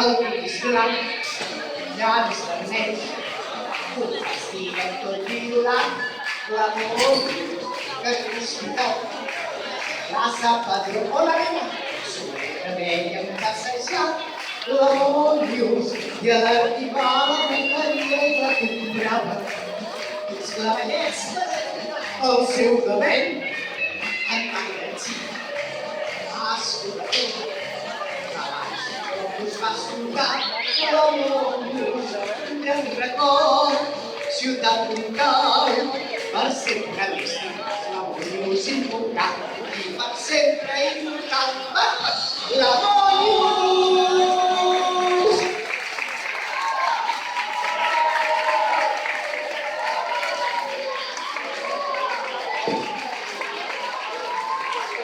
El Islam ja ens permet compartir tot violant l'amor que crucificat. Plaça Padró o l'Arena, sobre veiem passejat l'amor lluç i a l'arribar la montaria la comprava. És la bellesa, el seu cabell, emmagatzina, escurador. Us va soltar l'amor lluç d'un record, ciutat local, per sempre vista, l'amor lluç important i per sempre immortal, l'amor lluç.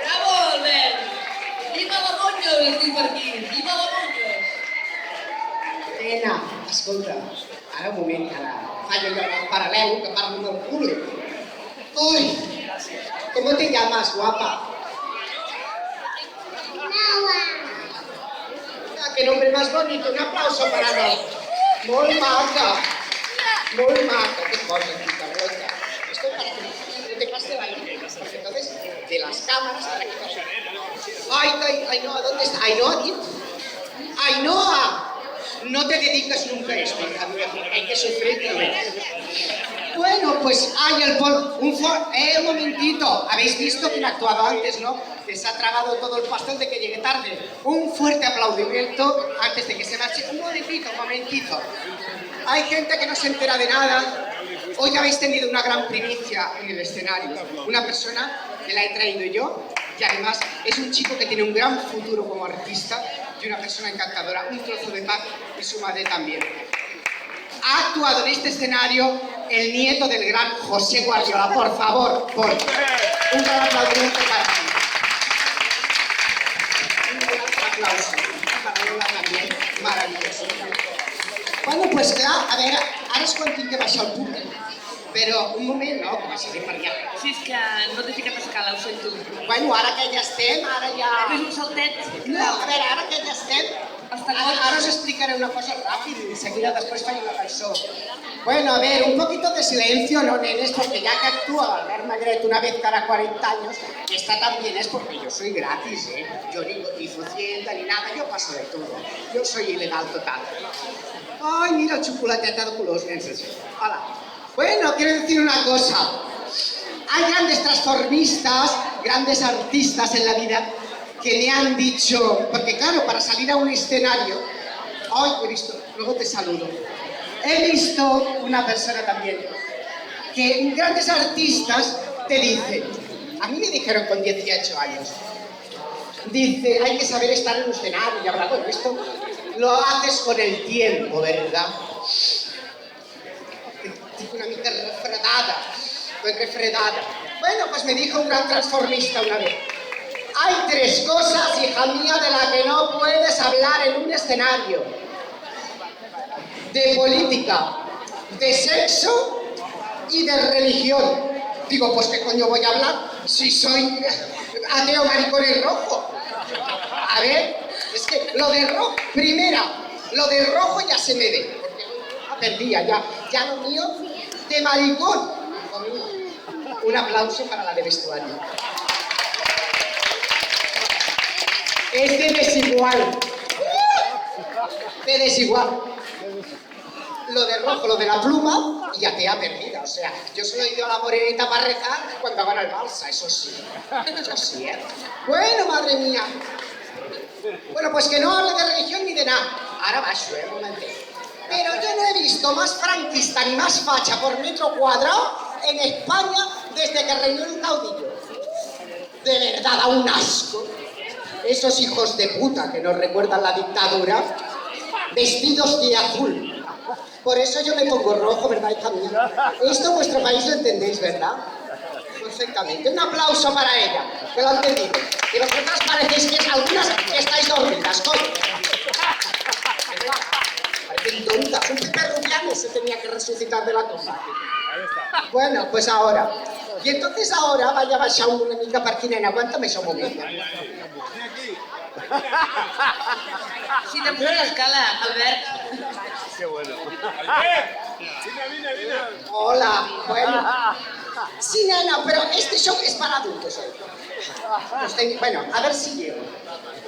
Bravo, Albert! Viva l'amor lluç, es diu per aquí! Viva l'amor lluç! Nena, escolta, ara un moment, ara fallo jo el paral·lel que parlo amb el culo. Uy, ¿cómo te llamas, guapa? Noa. Ah, qué nombre más bonito, un aplauso para Noa. Molt maca, qué cosa, qué vuelta. Esto para que no te pase la idea, porque entonces de las cámaras para que pase. Ay, Ainhoa, ¿dónde está? Ainhoa, tío. Ainhoa. No te dedicas nunca a esto, hija mía, hay que sufrir también. Bueno, pues hay el polvo. Un momentito. Habéis visto que ha actuado antes, ¿no? Que se ha tragado todo el pastel de que llegue tarde. Un fuerte aplaudimiento antes de que se marche. Un momentito. Hay gente que no se entera de nada. Hoy habéis tenido una gran primicia en el escenario. Una persona que la he traído yo y además es un chico que tiene un gran futuro como artista y una persona encantadora, un trozo de paz y su madre también. Ha actuado en este escenario el nieto del gran José Guardiola. Por favor, un gran aplaudimiento para ti. Un gran aplauso. Para Lola también, maravilloso. Bueno, pues clar, a veure, ara és quan tinc que baixar el públic. Però un moment, no, que baixaré per allà. Si és que no t'he ficat a escala, ho sento. Bueno, ara que ja estem, ara ja... Fes un saltet. No, a veure, ara que ja estem, ara us explicaré una cosa rápido y enseguida después fallo la cançó. Bueno, a ver, un poquito de silencio, ¿no, nenes? Porque ya que actúa Albert Magret una vez cada 40 años, esta también es porque yo soy gratis, ¿eh? Yo ni cotizo Hacienda ni nada, yo paso de todo. Yo soy ilegal total. Ay, mira, chocolateta de colors, nens. Hola. Bueno, quiero decir una cosa. Hay grandes transformistas, grandes artistas en la vida que me han dicho, porque claro, para salir a un escenario, hoy he visto, luego te saludo, he visto una persona también, que grandes artistas te dicen, a mí me dijeron con 18 años, dice, hay que saber estar en un escenario, y ahora, bueno, esto lo haces con el tiempo, ¿verdad? Una mica refredada. Bueno, pues me dijo un gran transformista una vez. Hay 3 cosas, hija mía, de las que no puedes hablar en un escenario. De política, de sexo y de religión. Digo, pues ¿qué coño voy a hablar si soy ateo, maricón y rojo? A ver, es que lo de rojo, primera, lo de rojo ya se me ve. perdía ya lo mío de maricón. Hijo mío. Un aplauso para la de vestuario. Es de desigual. De desigual. Lo de rojo, lo de la pluma, y ya te ha perdido. O sea, yo solo he ido a la morenita para rezar cuando van al balsa, eso sí. Eso sí, ¿eh? Bueno, madre mía. Bueno, pues que no hable de religión ni de nada. Ahora va, un momento. Pero yo no he visto más franquista ni más facha por metro cuadrado en España desde que reinó el caudillo. De verdad, da un asco. Esos hijos de puta que nos recuerdan la dictadura, vestidos de azul. Por eso yo me pongo rojo, ¿verdad, hija mía? Esto en vuestro país lo entendéis, ¿verdad? Perfectamente. Un aplauso para ella, que lo ha entendido. Y vosotras parecéis que algunas estáis dormidas, coño. Parecen tontas. Un Pepe Rubiano se tenía que resucitar de la tumba. Bueno, pues ahora. I entonces ahora vaig a baixar una mica per aquí, nena, aguántame això un moment. Si te pones l'escala, Albert. Qué bueno. Albert, vine. Hola, bueno. Sí, nena, pero este show es para adultos hoy. Bueno, a ver si llego.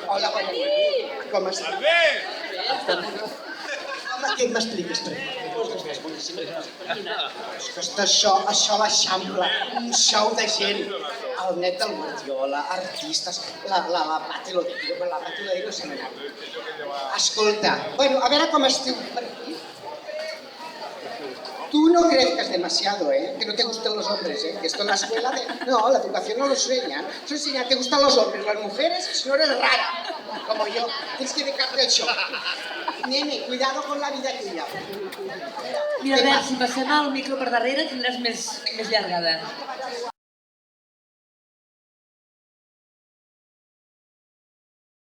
Hola, bueno. Com estàs? Albert! Home, què m'expliques, tu? És que això l'Eixample, un show de gent, el net del Guardiola, artistes, la Pati Lodero se n'ha anat. Escolta, bueno, a veure com estiu per aquí. Tú no crezcas demasiado, ¿eh? Que no te gusten los hombres, ¿eh? Que esto en la escuela No, la educación no lo enseña. Eso enseña, te gustan los hombres, las mujeres, si no eres rara, como yo. Tienes que dedicarte al show. Nene, cuidado con la vida tuya. Mira, Albert, si passem el micro per darrere tindràs més llargada.